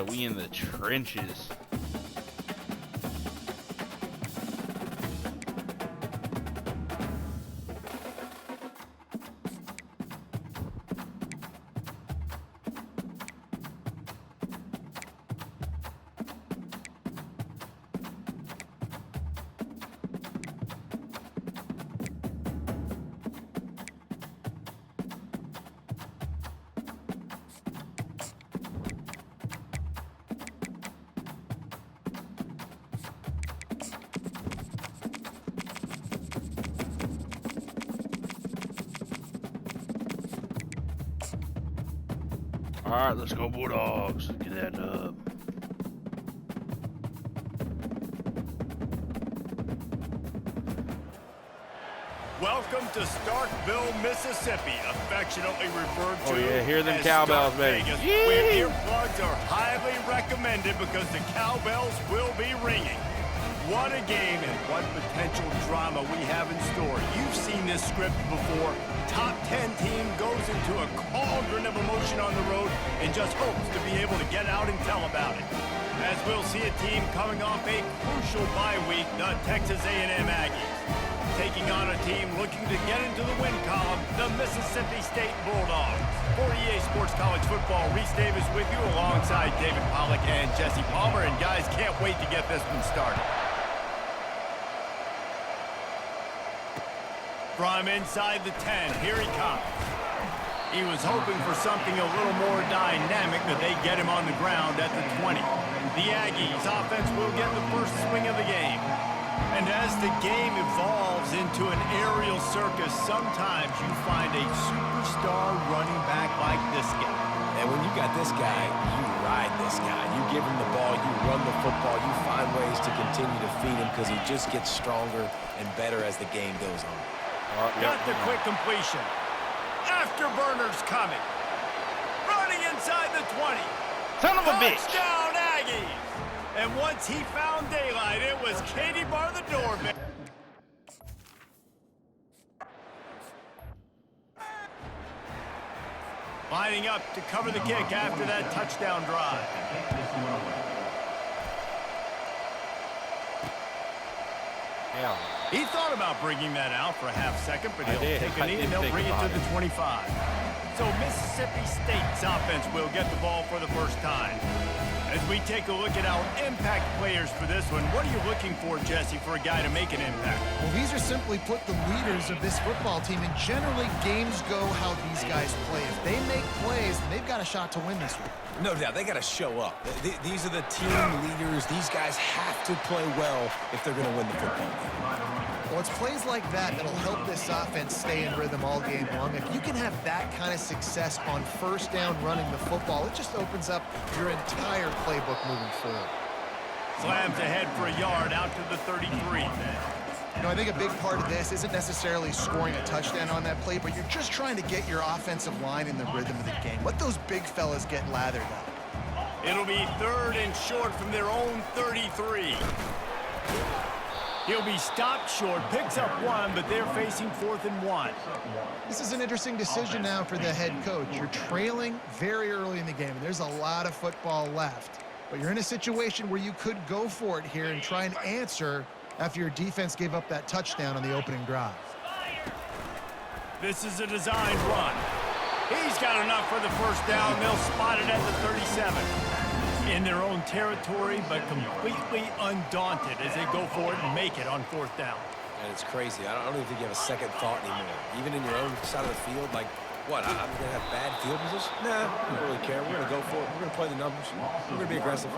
We in the trenches. All right, let's go Bulldogs. Get that dub. Welcome to Starkville, Mississippi, affectionately referred to hear them as cowbells, Stark baby. Vegas, where earplugs are highly recommended because the cowbells will be ringing. What a game and what potential drama we have in store. You've seen this script before. Top 10 team goes into a cauldron of emotion on the road and just hopes to be able to get out and tell about it. As we'll see a team coming off a crucial bye week, the Texas A&M Aggies, taking on a team looking to get into the win column, the Mississippi State Bulldogs. For EA Sports College Football, Reese Davis with you alongside David Pollack and Jesse Palmer. And guys, can't wait to get this one started. From inside the 10, here he comes. He was hoping for something a little more dynamic, but they get him on the ground at the 20. The Aggies offense will get the first swing of the game. And as the game evolves into an aerial circus, sometimes you find a superstar running back like this guy. And when you got this guy, you ride this guy. You give him the ball, you run the football, you find ways to continue to feed him because he just gets stronger and better as the game goes on. Got the quick completion. Afterburners coming. Running inside the 20. Son of a bitch. Touchdown, Aggies. And once he found daylight, it was Katie bar the door. Lining up to cover the kick after that touchdown drive. Yeah. He thought about bringing that out for a half second, but he'll take a knee and they'll bring it to the 25. So Mississippi State's offense will get the ball for the first time. As we take a look at our impact players for this one, what are you looking for, Jesse, for a guy to make an impact? Well, these are simply put the leaders of this football team, and generally games go how these guys play. If they make plays, they've got a shot to win this one. No doubt, they got to show up. These are the team leaders. These guys have to play well if they're going to win the football game. Well, it's plays like that that'll help this offense stay in rhythm all game long. If you can have that kind of success on first down running the football, it just opens up your entire playbook moving forward. Slams ahead for a yard out to the 33. You know, I think a big part of this isn't necessarily scoring a touchdown on that play, but you're just trying to get your offensive line in the rhythm of the game. Let those big fellas get lathered up. It'll be 3rd and short from their own 33. He'll be stopped short, picks up 1, but they're facing 4th and 1. This is an interesting decision now for the head coach. You're trailing very early in the game, and there's a lot of football left. But you're in a situation where you could go for it here and try and answer after your defense gave up that touchdown on the opening drive. This is a designed run. He's got enough for the first down. They'll spot it at the 37. In their own territory, but completely undaunted as they go for it and make it on 4th down. And it's crazy. I don't even think you have a second thought anymore. Even in your own side of the field, like, what, I'm going to have bad field position? Nah, I don't really care. We're going to go for it. We're going to play the numbers. We're going to be aggressive.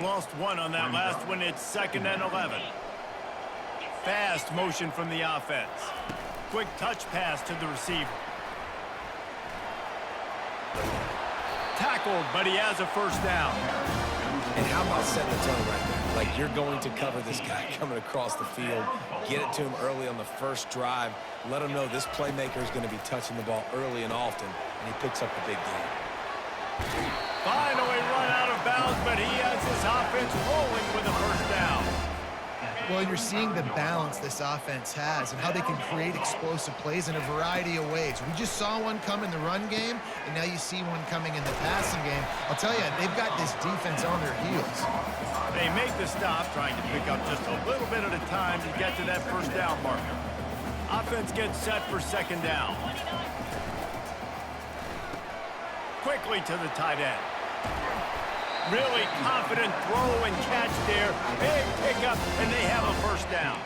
Lost 1 on that last one. It's 2nd and 11. Fast motion from the offense. Quick touch pass to the receiver. Tackled, but he has a first down. And how about setting the tone right there? Like, you're going to cover this guy coming across the field, get it to him early on the first drive, let him know this playmaker is going to be touching the ball early and often, and he picks up the big game. Finally run out of bounds, but he has his offense rolling with a first down. Well, and you're seeing the balance this offense has and how they can create explosive plays in a variety of ways. We just saw one come in the run game, and now you see one coming in the passing game. I'll tell you, they've got this defense on their heels. They make the stop, trying to pick up just a little bit at a time to get to that first down marker. Offense gets set for second down. Quickly to the tight end. Really confident throw and catch there. Big pickup, and they have a first down.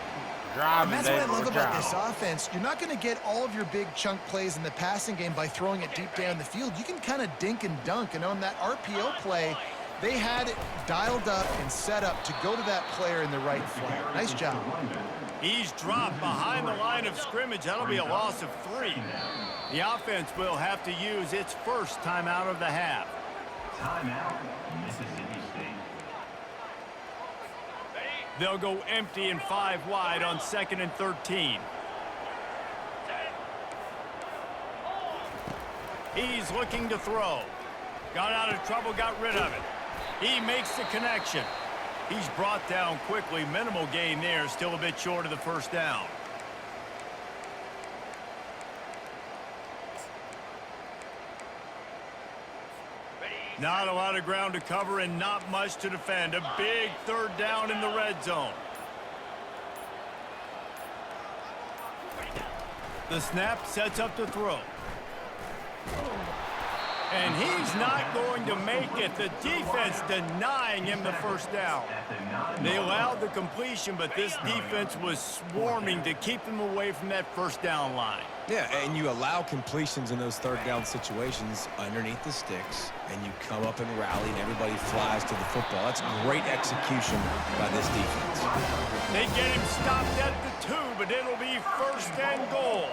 And that's what I love about this offense. You're not going to get all of your big chunk plays in the passing game by throwing it deep down the field. You can kind of dink and dunk, and on that RPO play, they had it dialed up and set up to go to that player in the right flat. Nice job. He's dropped behind the line of scrimmage. That'll be a loss of 3. The offense will have to use its first timeout of the half. Timeout, Mississippi State. They'll go empty and 5 wide on 2nd and 13. He's looking to throw. Got out of trouble, got rid of it. He makes the connection. He's brought down quickly. Minimal gain there, still a bit short of the first down. Not a lot of ground to cover and not much to defend. A big third down in the red zone. The snap sets up the throw. And he's not going to make it. The defense denying him the first down. They allowed the completion, but this defense was swarming to keep them away from that first down line. Yeah, and you allow completions in those third down situations underneath the sticks, and you come up and rally, and everybody flies to the football. That's great execution by this defense. They get him stopped at the 2, but it'll be first and goal.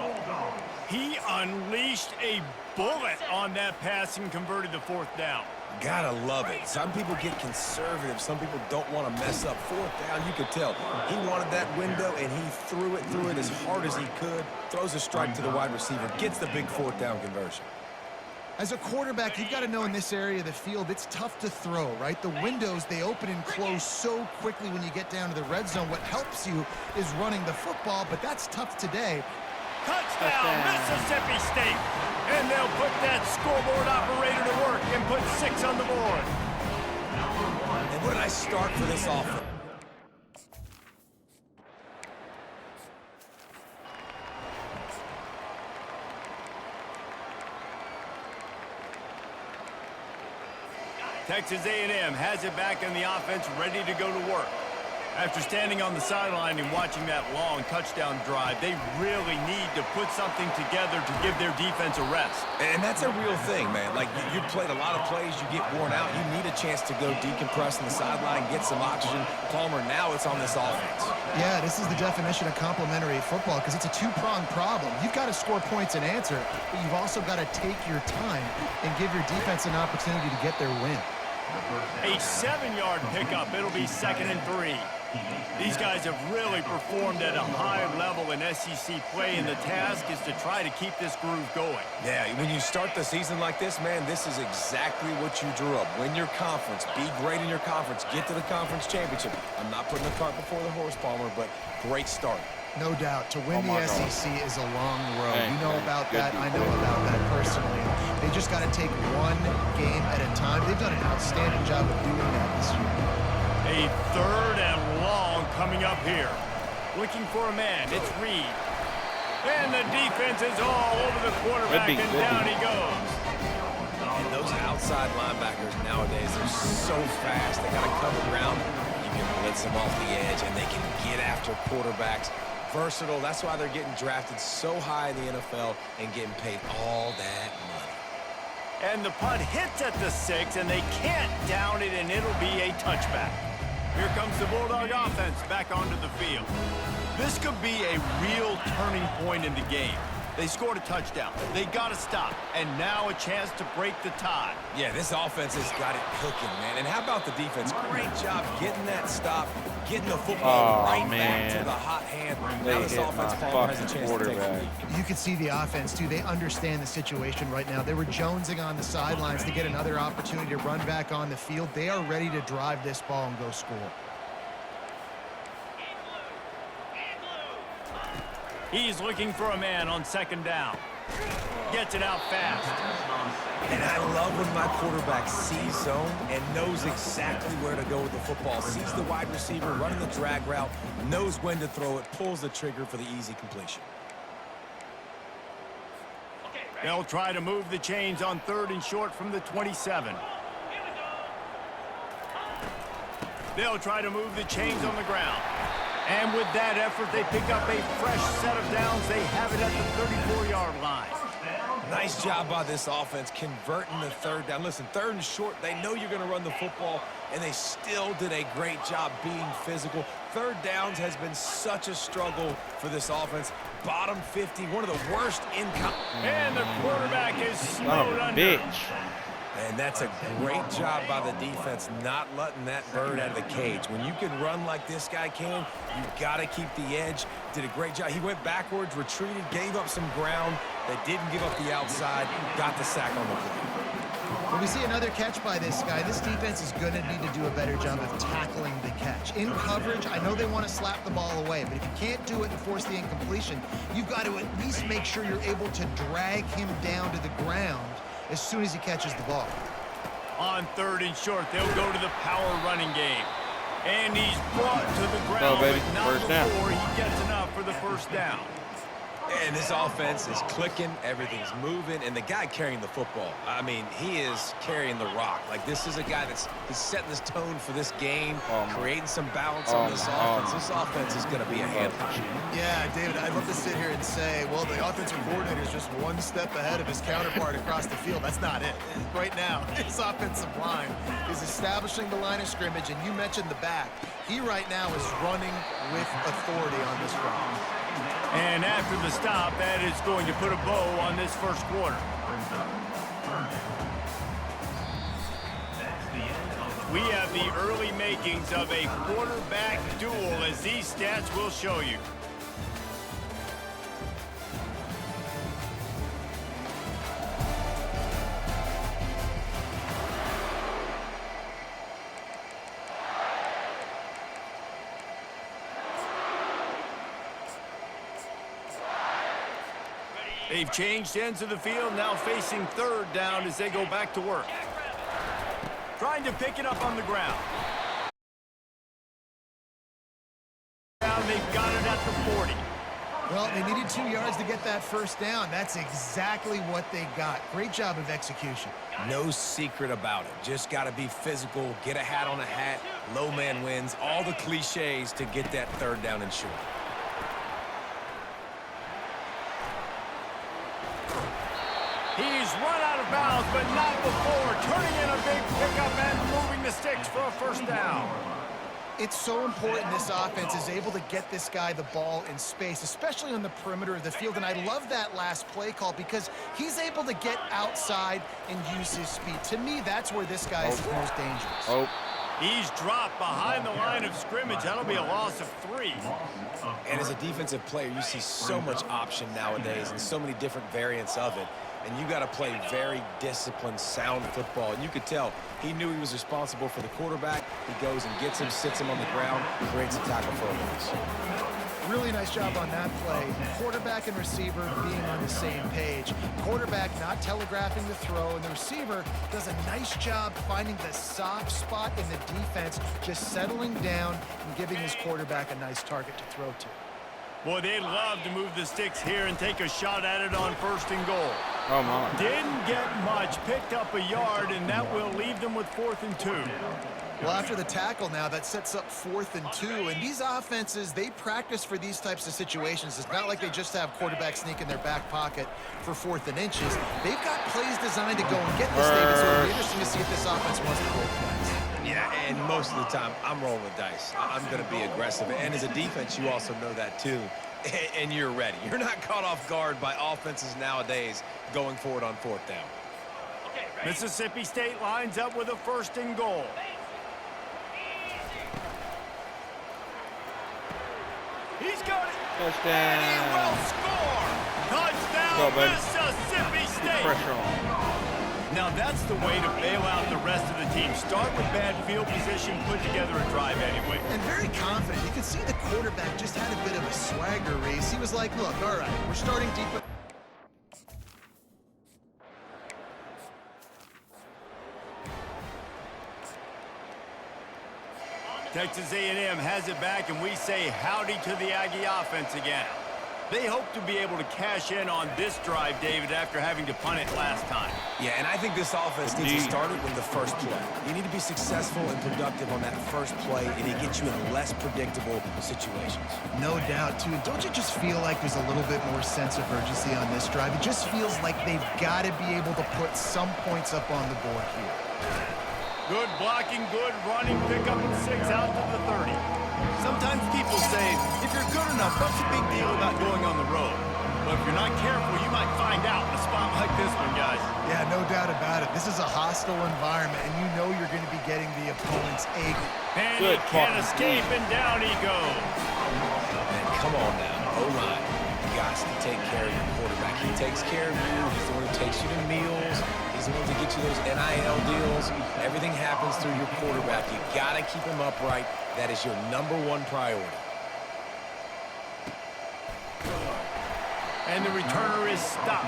He unleashed a bullet on that pass and converted the 4th down. Gotta love it. Some people get conservative. Some people don't want to mess up 4th down. You could tell. He wanted that window, and he threw it as hard as he could. Throws a strike to the wide receiver. Gets the big 4th down conversion. As a quarterback, you've got to know in this area of the field, it's tough to throw, right? The windows, they open and close so quickly when you get down to the red zone. What helps you is running the football, but that's tough today. Touchdown, Mississippi State. And they'll put that scoreboard operator to work and put 6 on the board. And what a nice start for this offense. Texas A&M has it back in the offense, ready to go to work. After standing on the sideline and watching that long touchdown drive, they really need to put something together to give their defense a rest. And that's a real thing, man. Like, you played a lot of plays, you get worn out. You need a chance to go decompress on the sideline, get some oxygen. Palmer, now it's on this offense. Yeah, this is the definition of complementary football because it's a two-pronged problem. You've got to score points and answer, but you've also got to take your time and give your defense an opportunity to get their win. A 7-yard pickup. It'll be 2nd and 3. These guys have really performed at a high level in SEC play, and the task is to try to keep this groove going. Yeah, when you start the season like this, man, this is exactly what you drew up. Win your conference, be great in your conference, get to the conference championship. I'm not putting the cart before the horse, Palmer, but great start. No doubt. To win the SEC is a long road. Hey, you know about good that. I know about that personally. They just got to take one game at a time. They've done an outstanding job of doing that this year. A 3rd and long coming up here. Looking for a man. It's Reed. And the defense is all over the quarterback, and down he goes. And those outside linebackers nowadays, they're so fast. They got to cover ground. You can blitz them off the edge, and they can get after quarterbacks. Versatile. That's why they're getting drafted so high in the NFL and getting paid all that money. And the punt hits at the 6, and they can't down it, and it'll be a touchback. Here comes the Bulldog offense back onto the field. This could be a real turning point in the game. They scored a touchdown. They got to stop. And now a chance to break the tie. Yeah, this offense has got it cooking, man. And how about the defense? Great job getting that stop, getting the football back to the hot hand. Now this offense has a chance to take the lead. You can see the offense, too. They understand the situation right now. They were jonesing on the sidelines to get another opportunity to run back on the field. They are ready to drive this ball and go score. He's looking for a man on second down. Gets it out fast. And I love when my quarterback sees zone and knows exactly where to go with the football. Sees the wide receiver running the drag route, knows when to throw it, pulls the trigger for the easy completion. They'll try to move the chains on 3rd and short from the 27. They'll try to move the chains on the ground. And with that effort, they pick up a fresh set of downs. They have it at the 34-yard line. Nice job by this offense converting the 3rd down. Listen, 3rd and short, they know you're going to run the football, and they still did a great job being physical. 3rd downs has been such a struggle for this offense. Bottom 50, one of the worst in. And the quarterback is slowed under. Bitch. And that's a great job by the defense not letting that bird out of the cage. When you can run like this guy can, you got to keep the edge. Did a great job. He went backwards, retreated, gave up some ground. They didn't give up the outside, got the sack on the play. When we see another catch by this guy, this defense is going to need to do a better job of tackling the catch. In coverage, I know they want to slap the ball away, but if you can't do it and force the incompletion, you've got to at least make sure you're able to drag him down to the ground as soon as he catches the ball. On 3rd and short, they'll go to the power running game. And he's brought to the ground, baby. but not First down. before he gets enough for the first down. And this offense is clicking, everything's moving, and the guy carrying the football, I mean, he is carrying the rock. Like, this is a guy that's setting this tone for this game, creating some balance on this offense. This offense is going to be a handful. Yeah, David, I'd love to sit here and say, well, the offensive coordinator is just one step ahead of his counterpart across the field. That's not it. Right now, his offensive line is establishing the line of scrimmage, and you mentioned the back. He right now is running with authority on this run. And after the stop, that is going to put a bow on this first quarter. We have the early makings of a quarterback duel, as these stats will show you. They've changed ends of the field, now facing 3rd down as they go back to work. Trying to pick it up on the ground. Now they've got it at the 40. Well, they needed 2 yards to get that first down. That's exactly what they got. Great job of execution. No secret about it. Just got to be physical, get a hat on a hat, low man wins, all the cliches to get that 3rd down and short. He's run out of bounds, but not before turning in a big pickup and moving the sticks for a first down. It's so important this offense is able to get this guy the ball in space, especially on the perimeter of the field. And I love that last play call because he's able to get outside and use his speed. To me, that's where this guy is most dangerous. He's dropped behind the line of scrimmage. That'll be a loss of 3. And as a defensive player, you see so much option nowadays and so many different variants of it. And you got to play very disciplined, sound football. And you could tell he knew he was responsible for the quarterback. He goes and gets him, sits him on the ground, creates a tackle for a loss. Really nice job on that play. Quarterback and receiver being on the same page. Quarterback not telegraphing the throw, and the receiver does a nice job finding the soft spot in the defense, just settling down and giving his quarterback a nice target to throw to. Boy, they'd love to move the sticks here and take a shot at it on 1st and goal. Oh, my. Didn't get much, picked up a yard, and that will leave them with 4th and 2. Well, after the tackle now, that sets up 4th and 2. And these offenses, they practice for these types of situations. It's not like they just have quarterback sneak in their back pocket for 4th and inches. They've got plays designed to go and get this, David, so it'll be interesting to see if this offense wants to roll plays. Yeah, and most of the time, I'm rolling the dice. I'm going to be aggressive. And as a defense, you also know that too. And you're ready. You're not caught off guard by offenses nowadays going forward on 4th down. Mississippi State lines up with a 1st and goal. He's got it. Touchdown. And he will score. Touchdown, Go, baby. Mississippi State. Pressure on. Now that's the way to bail out the rest of the team. Start with bad field position, put together a drive anyway. And very confident. You can see the quarterback just had a bit of a swagger race. He was like, look, all right, we're starting deep. Texas A&M has it back, and we say howdy to the Aggie offense again. They hope to be able to cash in on this drive, David, after having to punt it last time. Yeah, and I think this offense needs to start it with the first play. You need to be successful and productive on that first play, and it gets you in less predictable situations. No doubt, too. Don't you just feel like there's a little bit more sense of urgency on this drive? It just feels like they've got to be able to put some points up on the board here. Good blocking, good running, pick up and 6 out to the 30. Sometimes people say, if you're good enough, what's the big deal about going on the road? But if you're not careful, you might find out in a spot like this one, guys. Yeah, no doubt about it. This is a hostile environment, and you know you're going to be getting the opponent's egg. And he can't escape, and down he goes. Man, come on now. O-line, you got to take care of your quarterback. He takes care of you. He's the one who takes you to meals. He's the one to get you those NIL deals. Everything happens through your quarterback. You got to keep him upright. That is your #1 priority. And the returner is stopped.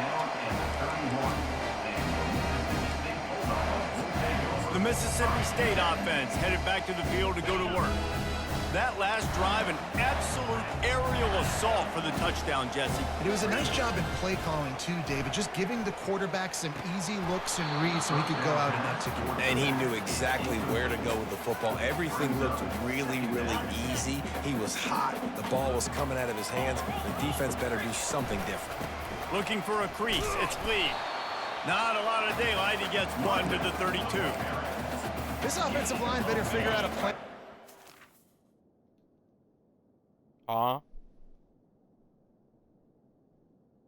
The Mississippi State offense headed back to the field to go to work. That last drive, an absolute aerial assault for the touchdown, Jesse. And it was a nice job in play calling, too, David, just giving the quarterback some easy looks and reads so he could go out and execute. And he knew exactly where to go with the football. Everything looked really, really easy. He was hot. The ball was coming out of his hands. The defense better do something different. Looking for a crease. It's Lee. Not a lot of daylight. He gets 1 to the 32. This offensive line better figure out a plan. Hello?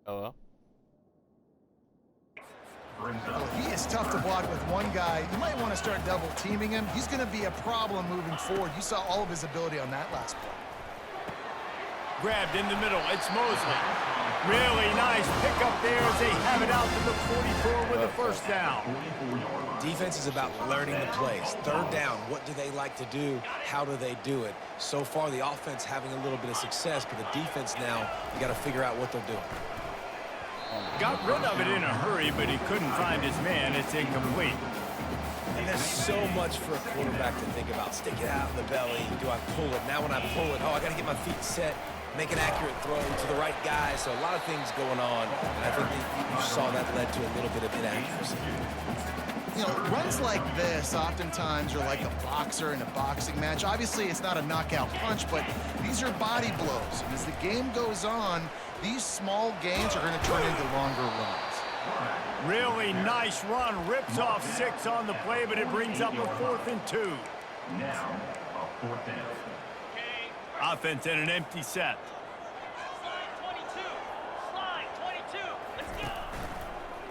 Oh, he is tough to block with one guy. You might want to start double teaming him. He's going to be a problem moving forward. You saw all of his ability on that last play. Grabbed in the middle. It's Mosley. Really nice pickup there as they have it out to the 44 with a first down. Defense is about learning the plays. Third down, what do they like to do? How do they do it? So far, the offense having a little bit of success, but the defense now, you got to figure out what they're doing. Got rid of it in a hurry, but he couldn't find his man. It's incomplete. And there's so much for a quarterback to think about. Stick it out in the belly. Do I pull it? Now when I pull it, oh, I got to get my feet set. Make an accurate throw to the right guy. So a lot of things going on, and I think that you saw that led to a little bit of inaccuracy. You know, runs like this oftentimes are like a boxer in a boxing match. Obviously, it's not a knockout punch, but these are body blows. And as the game goes on, these small gains are going to turn into longer runs. Really nice run. Rips off 6 on the play, but it brings up a 4th and 2. Now, a 4th down. Offense in an empty set. Slide 22. Let's go.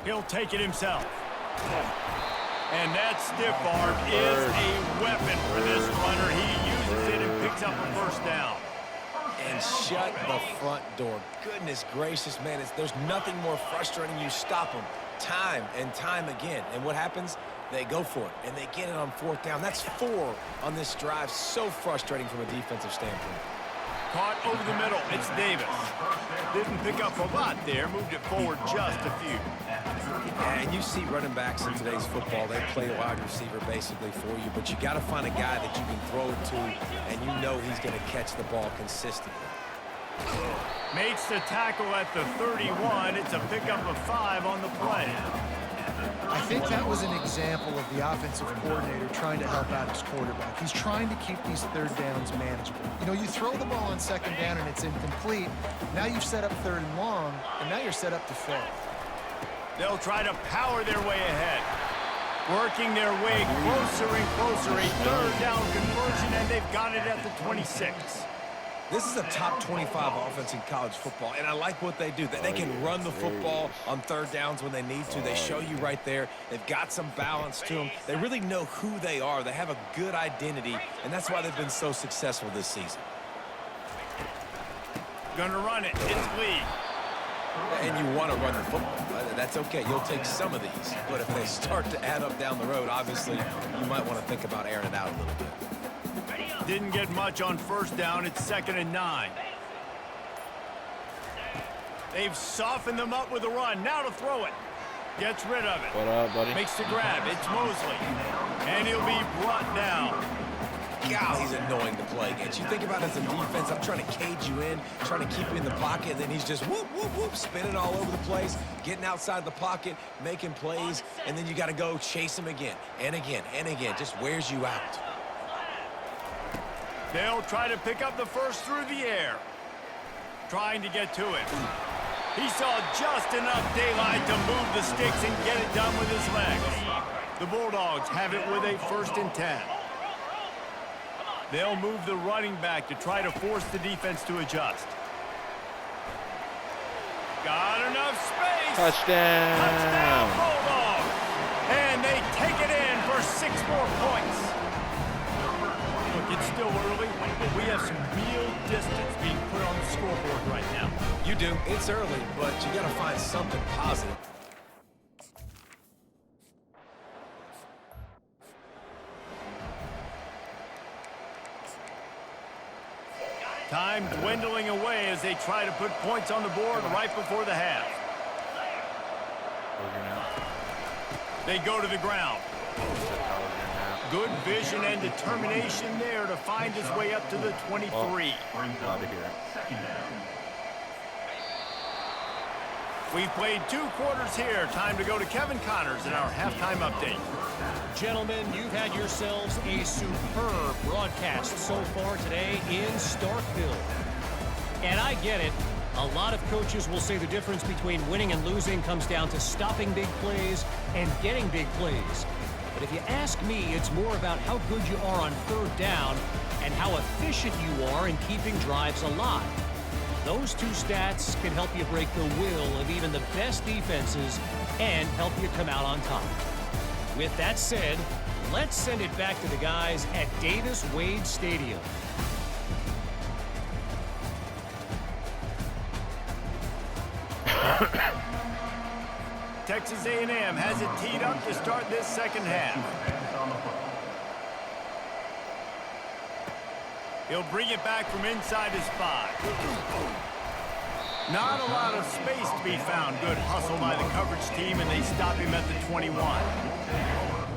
He'll take it himself. And that stiff arm is a weapon for this runner. He uses it and picks up a first down. And shut the front door. Goodness gracious, man. There's nothing more frustrating. You stop them time and time again. And what happens? They go for it, and they get it on 4th down. That's 4 on this drive. So frustrating from a defensive standpoint. Caught over the middle. It's Davis. Didn't pick up a lot there. Moved it forward just a few. Yeah, and you see running backs in today's football. They play wide receiver basically for you, but you got to find a guy that you can throw it to, and you know he's going to catch the ball consistently. Makes the tackle at the 31. It's a pickup of 5 on the play. I think that was an example of the offensive coordinator trying to help out his quarterback. He's trying to keep these 3rd downs manageable. You know, you throw the ball on 2nd down and it's incomplete. Now you've set up 3rd and long, and now you're set up to fail. They'll try to power their way ahead. Working their way closer and closer. A 3rd down conversion, and they've got it at the 26. This is a top 25 offense in college football, and I like what they do. They can run the football on 3rd downs when they need to. They show you right there. They've got some balance to them. They really know who they are. They have a good identity, and that's why they've been so successful this season. Gonna run it. It's Lee. And you want to run the football. That's okay. You'll take some of these. But if they start to add up down the road, obviously, you might want to think about airing it out a little bit. Didn't get much on first down. It's 2nd and 9. They've softened them up with a run. Now to throw it. Gets rid of it. What up, buddy? Makes the grab. It's Mosley. And he'll be brought down. God, he's annoying to play against. You think about it as a defense, I'm trying to cage you in, trying to keep you in the pocket, and then he's just whoop, whoop, whoop, spinning all over the place, getting outside the pocket, making plays, and then you got to go chase him again and again and again. Just wears you out. They'll try to pick up the first through the air. Trying to get to it. He saw just enough daylight to move the sticks and get it done with his legs. The Bulldogs have it with a 1st and 10. They'll move the running back to try to force the defense to adjust. Got enough space. Touchdown. Touchdown, Bulldogs. And they take it in for 6 more points. Look, it's still early, but we have some real distance being put on the scoreboard right now. You do. It's early, but you got to find something positive. Time dwindling away as they try to put points on the board right before the half. They go to the ground. Good vision and determination there to find his way up to the 23. Out of here. We've played 2 quarters here. Time to go to Kevin Connors in our halftime update. Gentlemen, you've had yourselves a superb broadcast so far today in Starkville. And I get it. A lot of coaches will say the difference between winning and losing comes down to stopping big plays and getting big plays. But if you ask me, it's more about how good you are on 3rd down and how efficient you are in keeping drives alive. Those 2 stats can help you break the will of even the best defenses and help you come out on top. With that said, let's send it back to the guys at Davis-Wade Stadium. Texas A&M has it teed up to start this 2nd half. He'll bring it back from inside his 5. Not a lot of space to be found. Good hustle by the coverage team, and they stop him at the 21.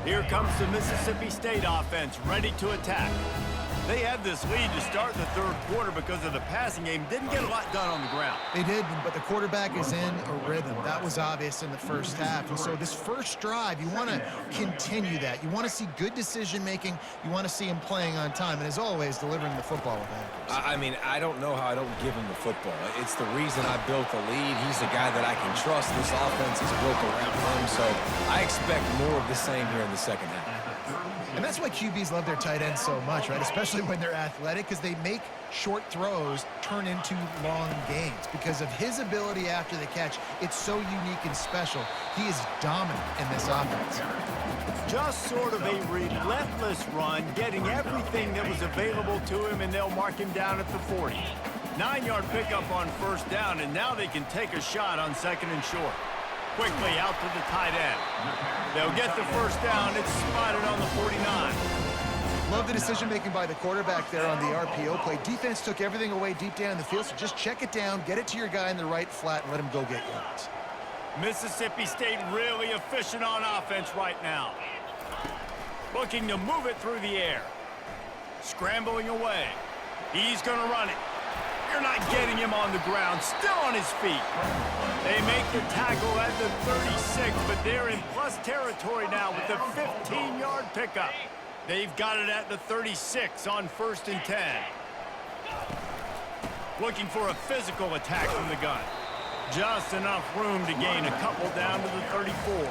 Here comes the Mississippi State offense, ready to attack. They had this lead to start the 3rd quarter because of the passing game. Didn't get a lot done on the ground. They did, but the quarterback is in a rhythm. That was obvious in the first half. And so this first drive, you want to continue that. You want to see good decision-making. You want to see him playing on time. And as always, delivering the football with accuracy. I mean, I don't know how I don't give him the football. It's the reason I built the lead. He's the guy that I can trust. This offense is built around him. So I expect more of the same here in the 2nd half. And that's why QBs love their tight ends so much, right? Especially when they're athletic, because they make short throws turn into long gains. Because of his ability after the catch, it's so unique and special. He is dominant in this offense. Just sort of a relentless run, getting everything that was available to him, and they'll mark him down at the 40. 9-yard pickup on 1st down, and now they can take a shot on 2nd and short. Quickly out to the tight end. They'll get the 1st down. It's spotted on the 49. Love the decision-making by the quarterback there on the RPO play. Defense took everything away deep down in the field, so just check it down, get it to your guy in the right flat, and let him go get yards. Mississippi State really efficient on offense right now. Looking to move it through the air. Scrambling away. He's going to run it. You're not getting him on the ground. Still on his feet. They make the tackle at the 36, but they're in plus territory now with the 15-yard pickup. They've got it at the 36 on 1st and 10. Looking for a physical attack from the gun. Just enough room to gain a couple down to the 34.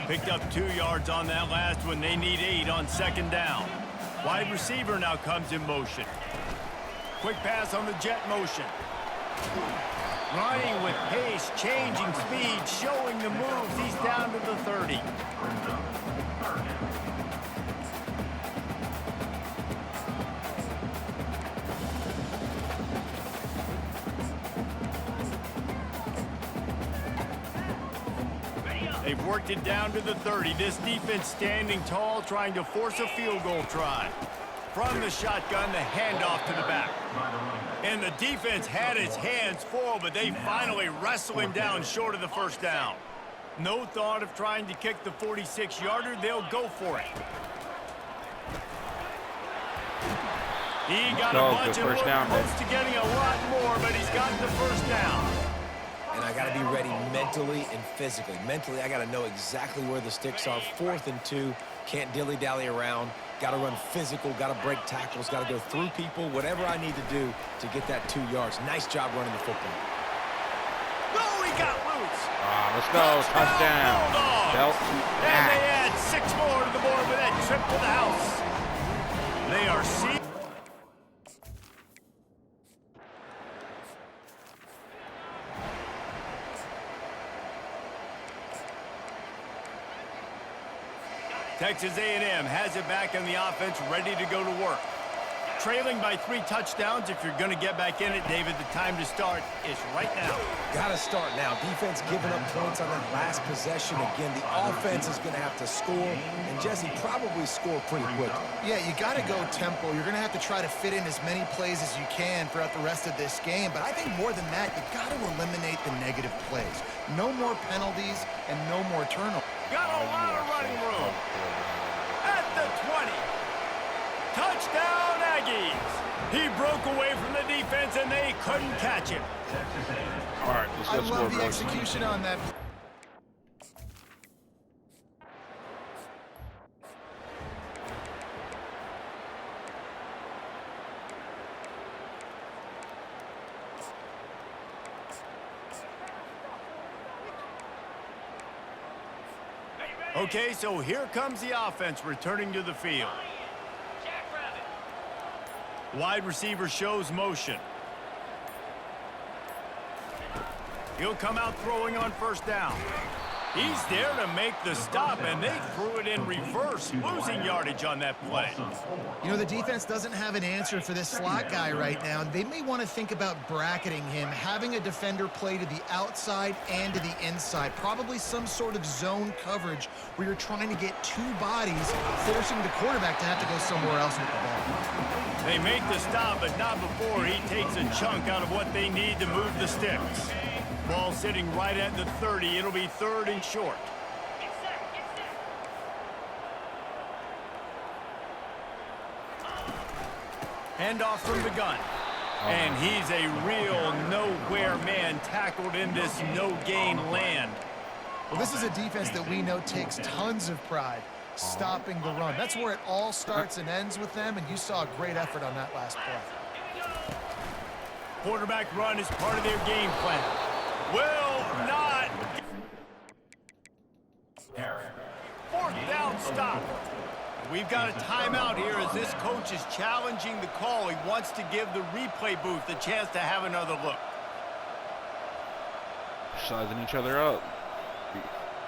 Picked up 2 yards on that last one. They need 8 on 2nd down. Wide receiver now comes in motion. Quick pass on the jet motion. Running with pace, changing speed, showing the moves. He's down to the 30. They've worked it down to the 30. This defense standing tall, trying to force a field goal try. From the shotgun, the handoff to the back. And the defense had its hands full, but they finally wrestle him down short of the first down. No thought of trying to kick the 46-yarder. They'll go for it. He got a bunch and looked close to getting a lot more, but he's got the first down. And I got to be ready mentally and physically. Mentally, I got to know exactly where the sticks are. 4th and 2. Can't dilly-dally around. Got to run physical. Got to break tackles. Got to go through people. Whatever I need to do to get that 2 yards. Nice job running the football. Oh, he got loose. Let's go. Touchdown. Belt. And they add 6 more to the board with that trip to the house. They are seeing. Texas A&M has it back in the offense, ready to go to work. Trailing by 3 touchdowns. If you're going to get back in it, David, the time to start is right now. Got to start now. Defense giving up points on that last possession. Again, the offense is going to have to score, and Jesse probably score pretty quick. Yeah, you got to go tempo. You're going to have to try to fit in as many plays as you can throughout the rest of this game. But I think more than that, you got to eliminate the negative plays. No more penalties and no more turnovers. Got a lot of running room. At the 20. Touchdown, Aggies. He broke away from the defense, and they couldn't catch him. All right, let's I go score, love the boys. execution on that. Okay, so here comes the offense returning to the field. Wide receiver shows motion. He'll come out throwing on first down. He's there to make the stop, and they threw it in reverse, losing yardage on that play. You know, the defense doesn't have an answer for this slot guy right now. They may want to think about bracketing him, having a defender play to the outside and to the inside. Probably some sort of zone coverage where you're trying to get 2 bodies, forcing the quarterback to have to go somewhere else with the ball. They make the stop, but not before he takes a chunk out of what they need to move the sticks. Ball sitting right at the 30. It'll be 3rd and short. Handoff from the gun. And he's a real nowhere man tackled in this no-gain land. Well, this is a defense that we know takes tons of pride stopping the run. That's where it all starts and ends with them, and you saw a great effort on that last play. Quarterback run is part of their game plan. Will not. 4th down stop. We've got a timeout here as this coach is challenging the call. He wants to give the replay booth a chance to have another look. Sizing each other up.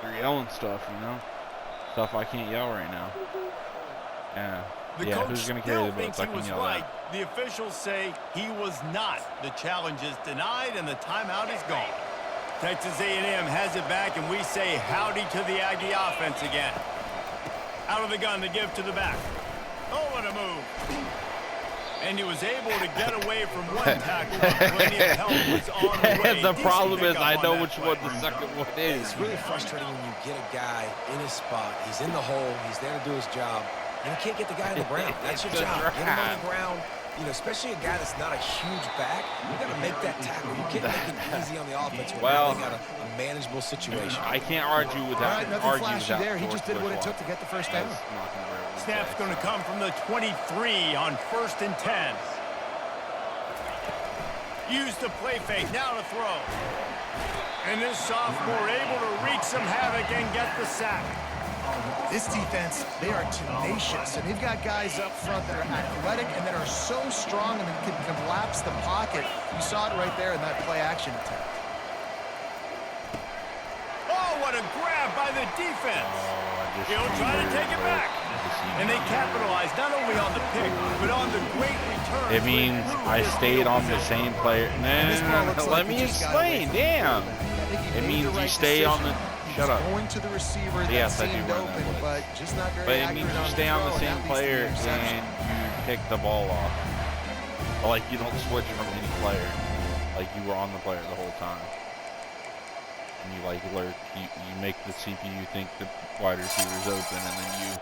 They're yelling stuff, you know? Stuff I can't yell right now. Yeah. The yeah, coach who's going to still carry the thinks books? I he can was yell right. that. The officials say he was not. The challenge is denied, and the timeout is gone. Texas A&M has it back, and we say howdy to the Aggie offense again. Out of the gun to give to the back. Oh, what a move. And he was able to get away from one tackle, but plenty of help was on the way. The problem is Decent I pickup know on which that one play. the second one is. It's really frustrating when you get a guy in his spot. He's in the hole. He's there to do his job. And you can't get the guy on the ground. That's your It's a job. Get him on trap. the ground. You know, especially a guy that's not a huge back. You got to make that tackle. You can't make it easy on the offense when Well, you're got a manageable situation. I can't argue with All that. right, nothing flashy there. He just did what it took to get the first down. Snap's going to come from the 23 on 1st and 10. Use the play fake, now to throw. And this sophomore able to wreak some havoc and get the sack. This defense, they are tenacious, and they've got guys up front that are athletic and that are so strong and can collapse the pocket. You saw it right there in that play-action attempt. Oh, what a grab by the defense. He'll try to take it back. And they capitalize not only on the pick, but on the great return. It means I stayed on the same player. No, let me explain. Damn. It means you stay on the Shut up. going to the receiver that Yes, I do seemed run open, that blitz. but just not very But it accurate means you on stay on the throw, same and that leads to the player interception. and you pick the ball off. But like you don't switch from any player. Like you were on the player the whole time. And you like lurk, you make the CPU think the wide receiver's open, and then you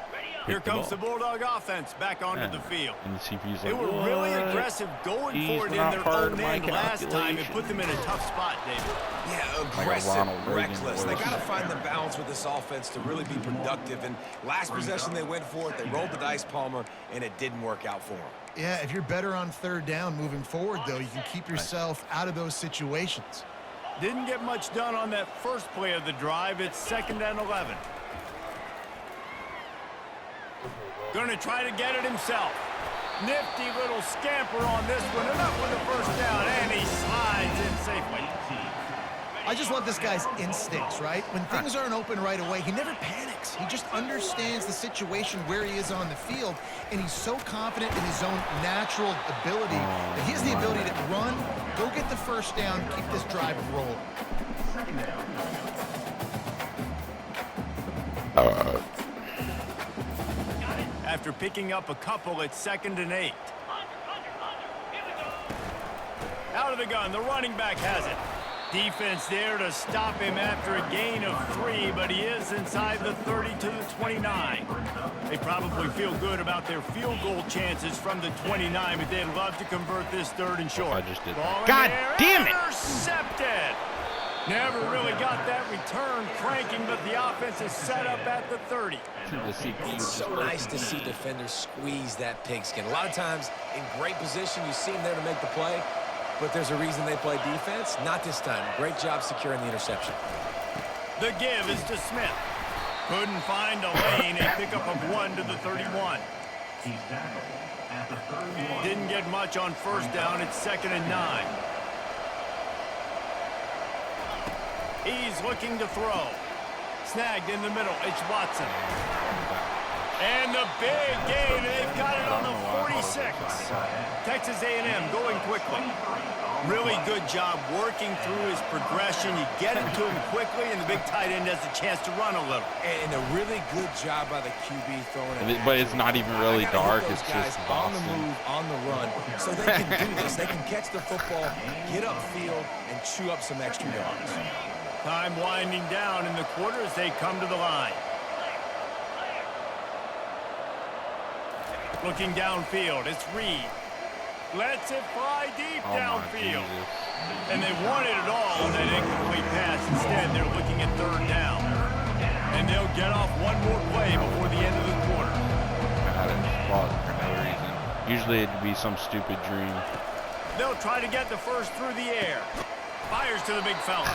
Here pick the comes the ball. Bulldog offense back onto the field. And the CPU's They like, were really "What? aggressive going He's for it in not their part own of my end last time and calculation." put them in a tough spot, David. Yeah, Like a aggressive, Ronald Reagan reckless. They voice. got to find the balance with this offense to really be productive. And last possession they went for it, they rolled the dice, Palmer, and it didn't work out for them. Yeah, if you're better on third down moving forward, though, you can keep yourself out of those situations. Didn't get much done on that first play of the drive. It's 2nd and 11. Going to try to get it himself. Nifty little scamper on this one. Enough with the first down, and he slides in safely. I just love this guy's instincts, right? When things aren't open right away, he never panics. He just understands the situation where he is on the field, and he's so confident in his own natural ability that he has the ability to run, go get the first down, keep this drive rolling. After picking up a couple, it's 2nd and 8. Out of the gun, the running back has it. Defense there to stop him after a gain of 3, but he is inside the 30 to the 29. They probably feel good about their field goal chances from the 29, but they'd love to convert this 3rd and short. I just did Ball that. in God there, damn it! Intercepted! Never really got that return cranking, but the offense is set up at the 30. The CPU It's just so nice to see defenders squeeze that pigskin. A lot of times, in great position, you see them there to make the play, but there's a reason they play defense. Not this time. Great job securing the interception. The give is to Smith. Couldn't find a lane. A pickup of 1 to the 31. He's tackled at the 31. Didn't get much on first down. It's 2nd and 9. He's looking to throw. Snagged in the middle. It's Watson. And the big gain. They've got it on the 46. Texas A&M going quickly. Really good job working through his progression. You get it to him quickly, and the big tight end has a chance to run a little. And a really good job by the QB throwing it. But it's not even really I gotta dark. hit It's those guys just on the Boston. move, on the run, so they can do this. They can catch the football, get upfield, and chew up some extra yards. Time winding down in the quarter as they come to the line. Looking downfield, it's Reed. Lets it fly deep Oh my downfield. Jesus. And they wanted it all on that incomplete pass. Instead, they're looking at 3rd down. And they'll get off one more play before the end of the quarter. I had it fought for no reason. Usually it'd be some stupid dream. They'll try to get the first through the air. Fires to the big fella.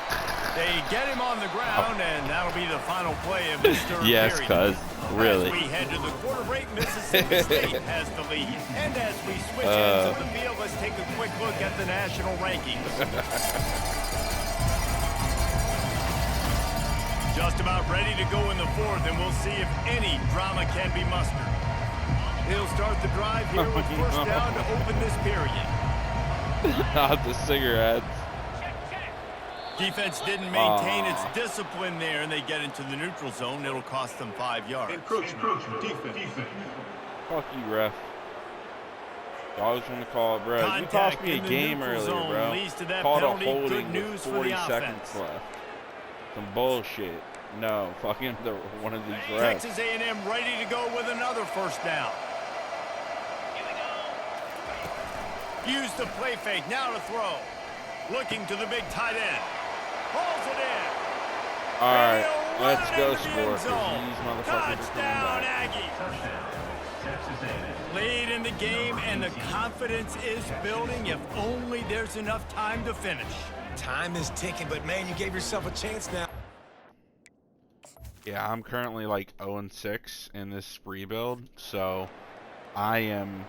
They get him on the ground, and that'll be the final play of this 3rd Yes, period. cuz. Really. As we head to the quarter break, Mississippi State has the lead. And as we switch ends of the field, let's take a quick look at the national rankings. Just about ready to go in the 4th, and we'll see if any drama can be mustered. He'll start the drive here with first down to open this period. Not the cigarettes. Defense didn't maintain its discipline there, and they get into the neutral zone. It'll cost them 5 yards. Encroachment. Defense. Fuck you, ref. You always want to call it, bro. You Contact cost me a in the game neutral earlier, zone bro. leads to that Called a penalty. Good holding news with for 40 the seconds offense. left. Some bullshit. No, fucking one of these refs. Texas A&M ready to go with another first down. Use the play fake. Now to throw. Looking to the big tight end. Pulls it in. All right, He'll let's run go into the score. end zone. These motherfuckers are coming Touchdown, back. Aggies. Touchdown. Texas A&M. Lead in the game, and the confidence is building. If only there's enough time to finish. Time is ticking, but man, you gave yourself a chance now. Yeah, I'm currently like 0-6 in this spree build, so I am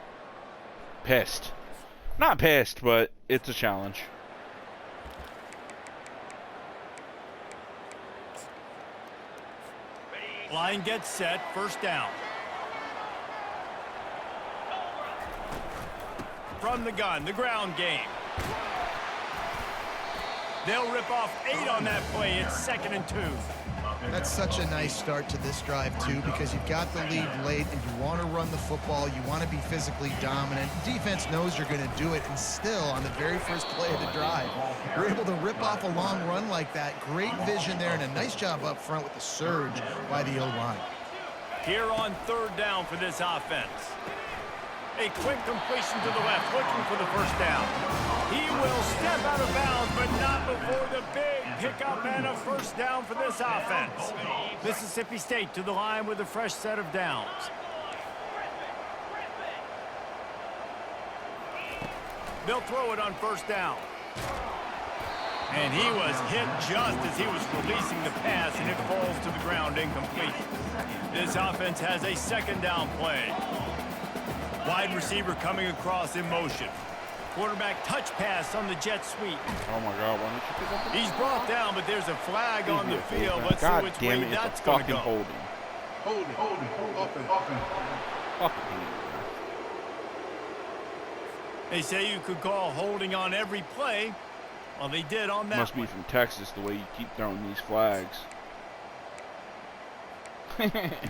pissed. Not pissed, but it's a challenge. Line gets set, first down. From the gun, the ground game. They'll rip off 8 on that play. It's 2nd and 2. That's such a nice start to this drive, too, because you've got the lead late and you want to run the football. You want to be physically dominant. Defense knows you're going to do it, and still, on the very first play of the drive, you're able to rip off a long run like that. Great vision there, and a nice job up front with the surge by the O-line. Here on 3rd down for this offense. A quick completion to the left, looking for the first down. He will step out of bounds, but not before the big pickup and a first down for this offense. Mississippi State to the line with a fresh set of downs. They'll throw it on first down. And he was hit just as he was releasing the pass, and it falls to the ground incomplete. This offense has a 2nd down play. Wide receiver coming across in motion. Quarterback touch pass on the jet sweep. Oh my God, why don't you pick up the He's brought down, but there's a flag on the field. Let's God see which damn way it, that's it's a going to fucking go. holding. Fucking They say you could call holding on every play. Well, they did on that Must be one. from Texas the way you keep throwing these flags.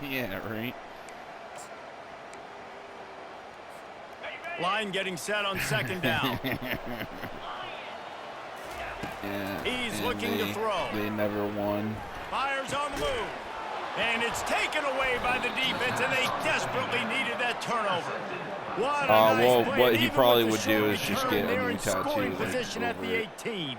Yeah, right. Line getting set on 2nd down. Yeah, He's and looking to throw. They never won. Fires on the move. And it's taken away by the defense, and they desperately needed that turnover. What a nice well, play. what And he even probably with would the do short is just return, get a they're new in scoring tattoo, like, position at over the it. 18.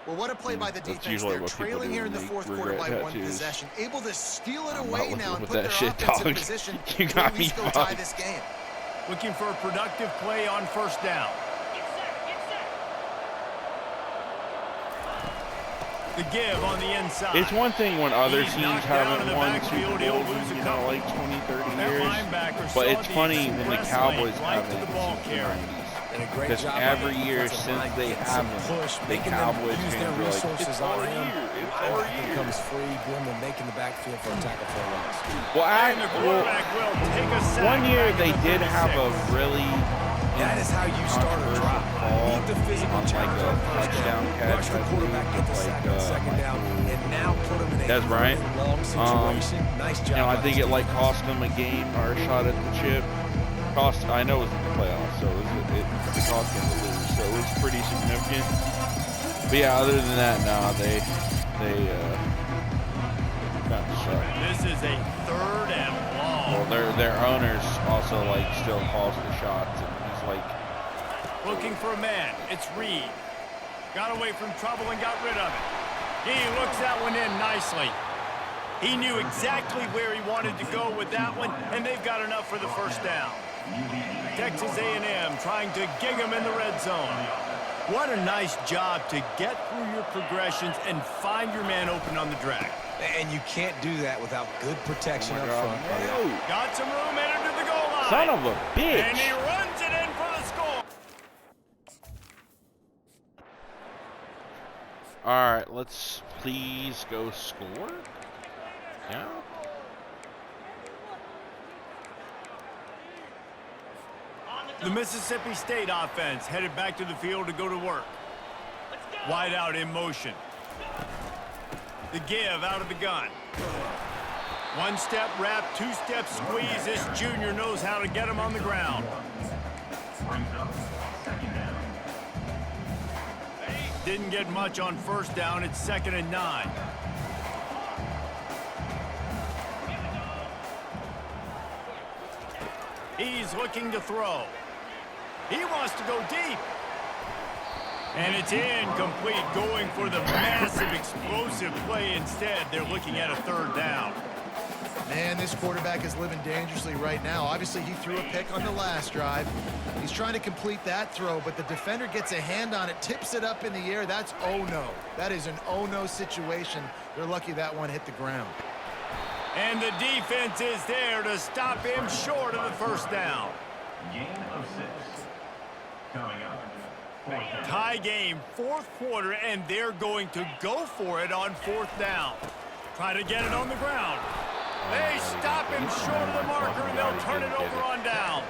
Well, what a play by the That's defense. usually They're what people trailing do here in the when they 4th quarter by regret 1 tattoos. possession. Able to steal it I'm away not now and with put that their shit, offense in dog. position You to got at least me go tie fucked. this game. Looking for a productive play on first down. The give on the inside. It's one thing when other He's teams knocked down haven't in the won backfield. Super He'll Bowls lose a in, couple. like 20, 30 That years. linebacker But saw it's the funny when the express Cowboys lane right haven't to the since ball the carrier. 90s. And a great Because job every by the year defensive since line they getting some haven't, push, the making Cowboys them use their fans are like, resources it's on our him. year, it's our Linebacker year. comes free, boom, and making the backfield for a tackle for a loss. Well, And the quarterback will take a sack. one year back they at the did have a 36. really That is how you start a controversial drive. call Beat the physical on, like, challenge a on first touchdown down. catch, Watch the I quarterback believe, get the like, sack on 2nd down, and now put him in a Des Bryant. long situation. Nice job. You know, I by think this it like defense. cost them a game or a shot at the chip. I know it was in the playoffs, so it cost them to lose, so it was pretty significant. But yeah, other than that, no, they kind of suck. This is a 3rd and long. Well, their owners also like still calls the shots, and he's like, Looking for a man. It's Reed. Got away from trouble and got rid of it. He looks that one in nicely. He knew exactly where he wanted to go with that one, and they've got enough for the first down. Texas A&M trying to gig him in the red zone. What a nice job to get through your progressions and find your man open on the drag. And you can't do that without good protection oh up my front. God, no. Got some room, entered to the goal line. Son of a And he bitch. runs it in for the score. All right, let's please go score. Yeah. The Mississippi State offense headed back to the field to go to work. Wide out in motion. The give out of the gun. One-step wrap, two-step squeeze. This junior knows how to get him on the ground. Brings up 2nd down. Didn't get much on first down. It's 2nd and 9. He's looking to throw. He wants to go deep. And it's incomplete, going for the massive explosive play instead. They're looking at a 3rd down. Man, this quarterback is living dangerously right now. Obviously, he threw a pick on the last drive. He's trying to complete that throw, but the defender gets a hand on it, tips it up in the air. That's oh-no. That is an oh-no situation. They're lucky that one hit the ground. And the defense is there to stop him short of the first down. Gain of 6. Coming up. 4th down. Tie game, 4th quarter, and they're going to go for it on 4th down. Try to get it on the ground. They stop him short of the marker, and they'll turn it over on downs.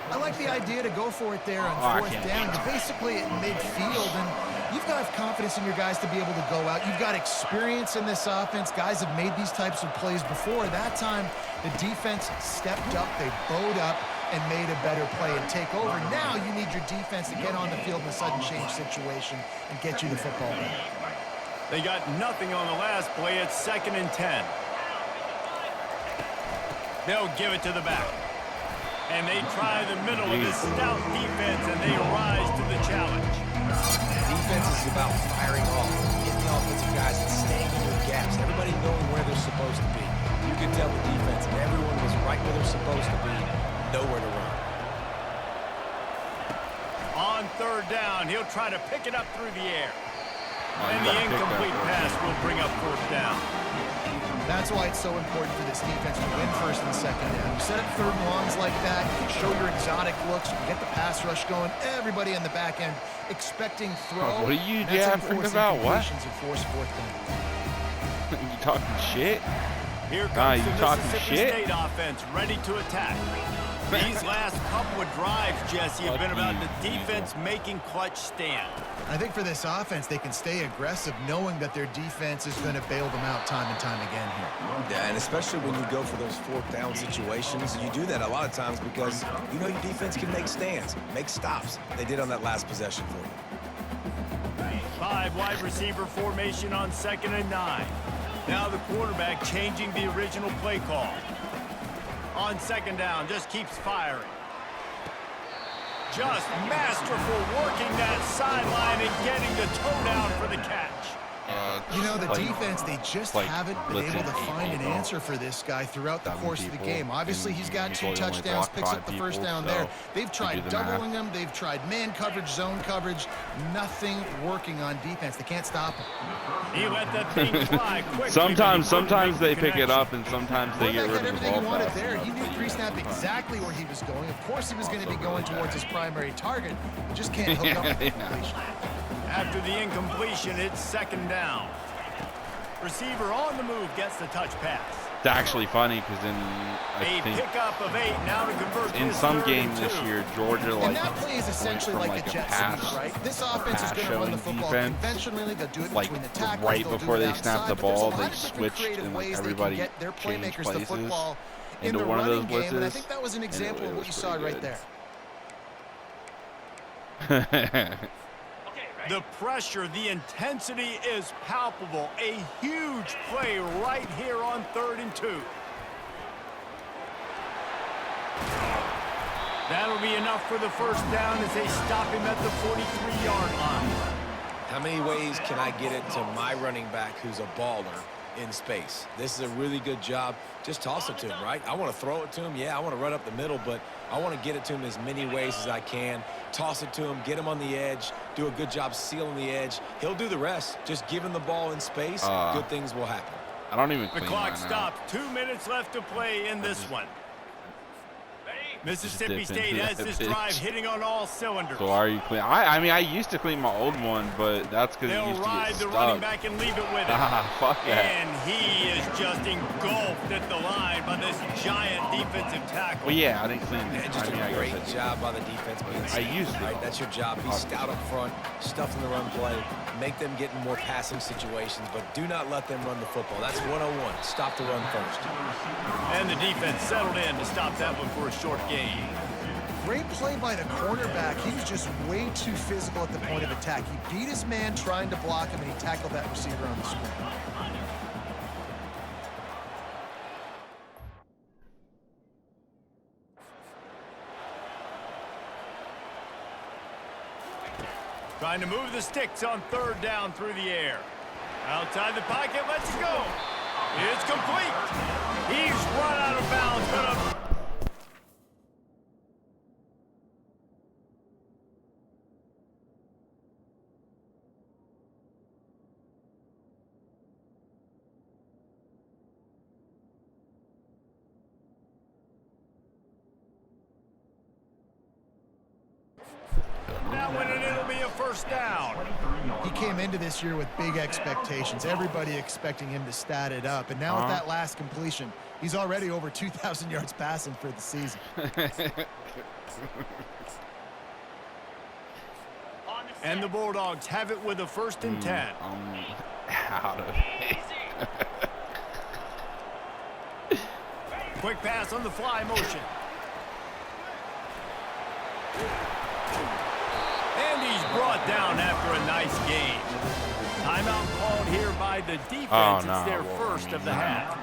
I like the idea to go for it there on 4th down. You're basically at midfield, and You've got to have confidence in your guys to be able to go out. You've got experience in this offense. Guys have made these types of plays before. That time, the defense stepped up. They bowed up and made a better play and take over. Now you need your defense to get on the field in a sudden change situation and get you the football back. They got nothing on the last play. It's 2nd and 10. They'll give it to the back. And they try the middle of this stout defense, and they rise to the challenge. Defense is about firing off, getting the offensive guys and staying in their gaps. Everybody knowing where they're supposed to be. You can tell the defense, and everyone was right where they're supposed to be. Nowhere to run. On 3rd down, he'll try to pick it up through the air. And the incomplete pass will bring up 4th down. That's why it's so important for this defense to win 1st and 2nd down. You set up 3rd and longs like that, you can show your exotic looks, you can get the pass rush going, everybody in the back end expecting throw. Oh, what are you yapping about? What? And force 4th down. You talking shit? Here comes the talking Mississippi shit? State offense ready to attack. These last couple of drives, Jesse, have been about the defense making clutch stand. I think for this offense, they can stay aggressive knowing that their defense is going to bail them out time and time again here. Yeah, and especially when you go for those 4th down situations, you do that a lot of times because you know your defense can make stands, make stops. They did on that last possession for you. 5 wide receiver formation on 2nd and 9. Now the quarterback changing the original play call. On 2nd down, just keeps firing. Just masterful working that sideline and getting the toe down for the catch. You know, the defense, they just haven't been able to find an people. answer for this guy throughout the course of the game. Obviously, he's got 2 only touchdowns, block picks 5 up the 1st people, down so there. They've you tried do the doubling math. him. They've tried man coverage, zone coverage. Nothing working on defense. They can't stop him. He let that thing fly quickly. Sometimes they pick it up, and sometimes they get Quarterback rid had of the everything ball he wanted fast. there. He knew pre-snap exactly where he was going. Of course, he was going to be going towards his primary target. He just can't hook up with the completion. After the incompletion, it's 2nd down. Receiver on the move gets the touch pass. It's actually funny because I A think pickup of 8 now to convert in this some 3rd games and this 2. year, Georgia And like that play is essentially went like from the like a Jets pass, sweep, right? This offense is going to run the showing football defense, conventionally. They'll do it like between the tackles. right they'll before do it they snap the outside, but there's a ball, lot they of different switched creative and like ways everybody they can get their changed playmakers the places football in into the one of those running game, and I blitzes, think that was an and example it of what was you saw pretty right good. there. The pressure, the intensity is palpable. A huge play right here on 3rd and 2. That'll be enough for the 1st down as they stop him at the 43-yard line. How many ways can I get it to my running back who's a baller in space? This is a really good job. Just toss it to him, right? I want to throw it to him. Yeah, I want to run up the middle, but I want to get it to him as many ways as I can. Toss it to him, get him on the edge, do a good job sealing the edge. He'll do the rest. Just give him the ball in space, good things will happen. I don't even The clean clock mine out. stops. 2 minutes left to play in this one. Mississippi State has this drive hitting on all cylinders. So are you clean? I mean, I used to clean my old one, but that's because it They'll used to ride get the stuck. running back and leave it with him. Fuck that. And he is just engulfed at the line by this giant defensive tackle. Well, yeah, I didn't clean it. And just I mean, a I great guess I did. job by the defense being safe, used to. right? That's your job. Be stout up front, stuff in the run play, make them get in more passing situations, but do not let them run the football. That's 101. Stop the run first. And the defense settled in to stop that one for a short gain. Great play by the cornerback. He was just way too physical at the point of attack. He beat his man trying to block him, and he tackled that receiver on the screen. Trying to move the sticks on 3rd down through the air. Outside the pocket, let's go. It's complete. He's run out of bounds, but now winning, it'll be a 1st down. He came into this year with big expectations. Everybody expecting him to stat it up. And now with that last completion, he's already over 2,000 yards passing for the season. On the And the Bulldogs have it with a 1st and 10. Out of it. Quick pass on the fly motion. And he's brought down after a nice gain. Timeout called here by the defense. It's their first of the half.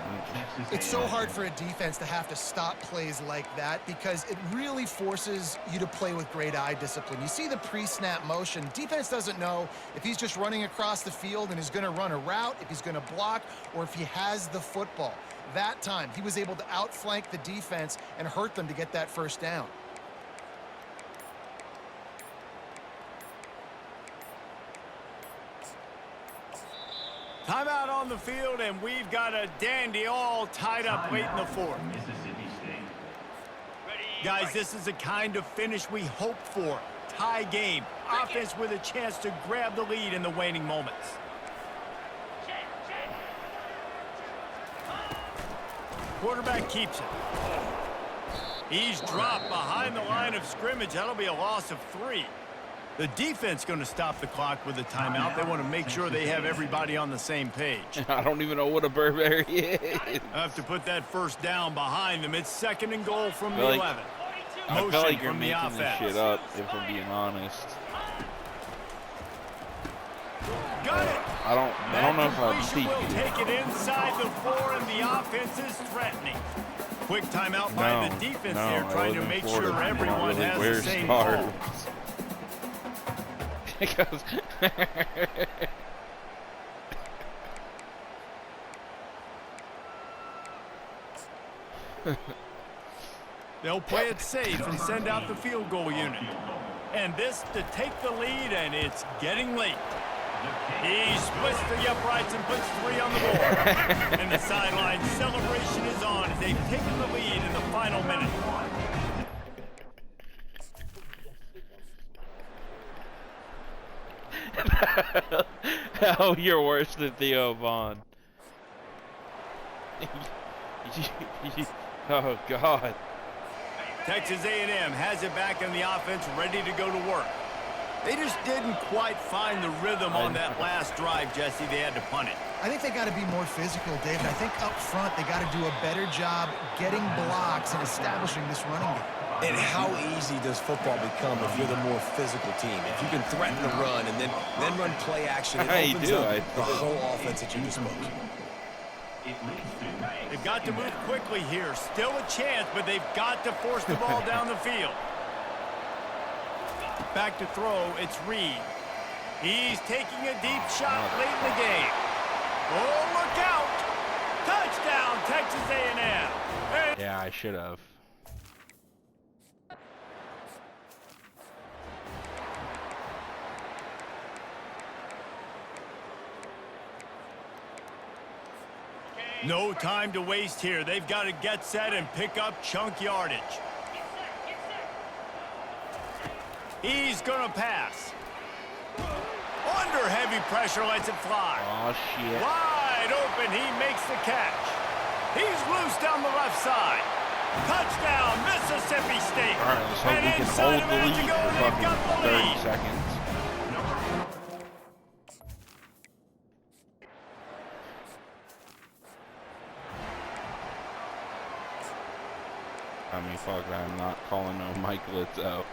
It's so hard for a defense to have to stop plays like that because it really forces you to play with great eye discipline. You see the pre-snap motion. Defense doesn't know if he's just running across the field and is going to run a route, if he's going to block, or if he has the football. That time, he was able to outflank the defense and hurt them to get that 1st down. Timeout on the field, and we've got a dandy all tied up late in the 4th. Guys, this is the kind of finish we hoped for. Tie game. Offense with a chance to grab the lead in the waning moments. Quarterback keeps it. He's dropped behind the line of scrimmage. That'll be a loss of 3. The defense going to stop the clock with a timeout. They want to make sure they have everybody on the same page. I don't even know what a Burberry is. I have to put that 1st down behind them. It's 2nd and goal from the 11. I feel like you're from the making this offense. shit up, if I'm being honest. Got it. I don't know if I'm Completion will take it inside the 4, and the offense is threatening. Quick timeout by the defense there, trying to make sure everyone has the same goal. Because they'll play it safe and send out the field goal unit. And this to take the lead, and it's getting late. He splits the uprights and puts 3 on the board. And the sideline celebration is on as they've taken the lead in the final minute. oh, you're worse than Theo Vaughn. Oh, God. Texas A&M has it back in the offense, ready to go to work. They just didn't quite find the rhythm on that last drive, Jesse. They had to punt it. I think they got to be more physical, David. I think up front they got to do a better job getting blocks and establishing this running game. And how easy does football become if you're the more physical team? If you can threaten the run and then run play action, it opens up the whole offense that you just spoke to. They've got to move quickly here. Still a chance, but they've got to force the ball down the field. Back to throw, it's Reed. He's taking a deep shot late in the game. Oh, look out! Touchdown, Texas A&M. Yeah, I should have. No time to waste here. They've got to get set and pick up chunk yardage. He's going to pass. Under heavy pressure, lets it fly. Oh, shit. Wide open, he makes the catch. He's loose down the left side. Touchdown, Mississippi State. All right, let's hope And we can inside hold a the minute lead to go, for and they've got the fucking 30 lead. seconds. I mean, fuck, I'm not calling no Mike Litz out.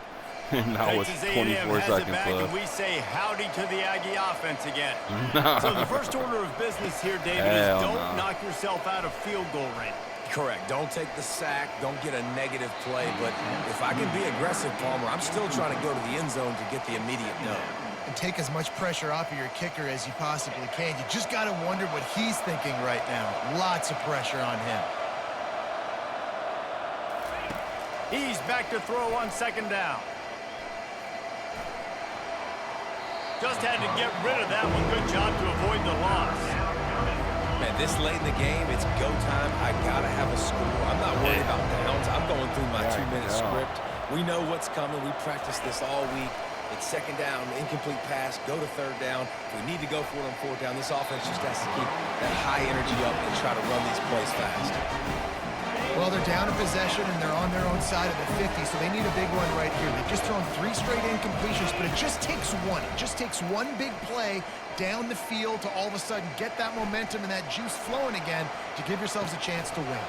Now with Texas 24 A&M has it seconds back, left. and we say howdy to the Aggie offense again. No. So the first order of business here, David, Hell is don't no. knock yourself out of field goal range. Correct. Don't take the sack. Don't get a negative play. But if I can be aggressive, Palmer, I'm still trying to go to the end zone to get the immediate no. And take as much pressure off of your kicker as you possibly can. You just got to wonder what he's thinking right now. Lots of pressure on him. He's back to throw on second down. Just had to get rid of that one. Good job to avoid the loss. Man, this late in the game, it's go time. I got to have a score. I'm not worried about downs. I'm going through my 2-minute script. We know what's coming. We practiced this all week. It's second down, incomplete pass, go to third down. If we need to go for it on fourth down, this offense just has to keep that high energy up and try to run these plays fast. Well, they're down in possession, and they're on their own side of the 50, so they need a big one right here. They've just thrown 3 straight incompletions, but it just takes one. It just takes one big play down the field to all of a sudden get that momentum and that juice flowing again to give yourselves a chance to win.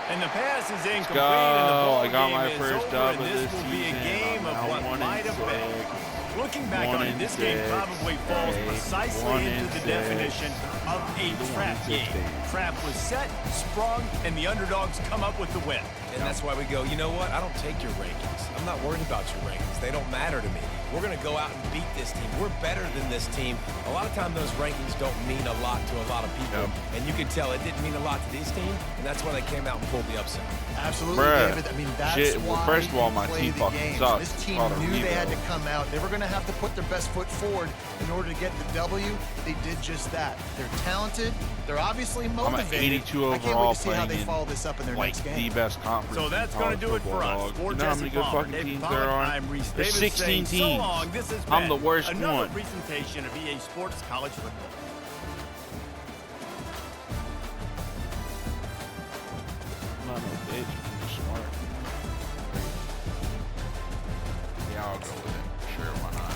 And the pass is incomplete, go. and the ball I got game my is first over, dub and of this this will be a season. game I'm of now what 1 might have and been. 6. Looking back on it, this game probably falls precisely into the definition of a trap game. Trap was set, sprung, and the underdogs come up with the win. And that's why we go, you know what? I don't take your rankings. I'm not worried about your rankings. They don't matter to me. We're going to go out and beat this team. We're better than this team. A lot of times those rankings don't mean a lot to a lot of people. Yep. And you can tell it didn't mean a lot to this team, and that's why they came out and pulled the upset. Absolutely, Bruh. David. I mean, that's Shit, why first of all, you my play team the fucking game. sucks. This team Called a knew they had to rebuild. come out. They were going to have to put their best foot forward in order to get the W. They did just that. They're talented. They're obviously I'm motivated. at 82 I can't wait overall, to see how they playing follow this up in their like next game. the best conference. So that's going to do it for us. For You know how Jesse many good Palmer, fucking David teams Pollack, there are? I'm Reese There's Davis 16 saying so teams. long. This has I'm been the worst another one. presentation of EA Sports College Football. I'm not no bitch. I'm just smart. Yeah, I'll go with it. Sure, why not?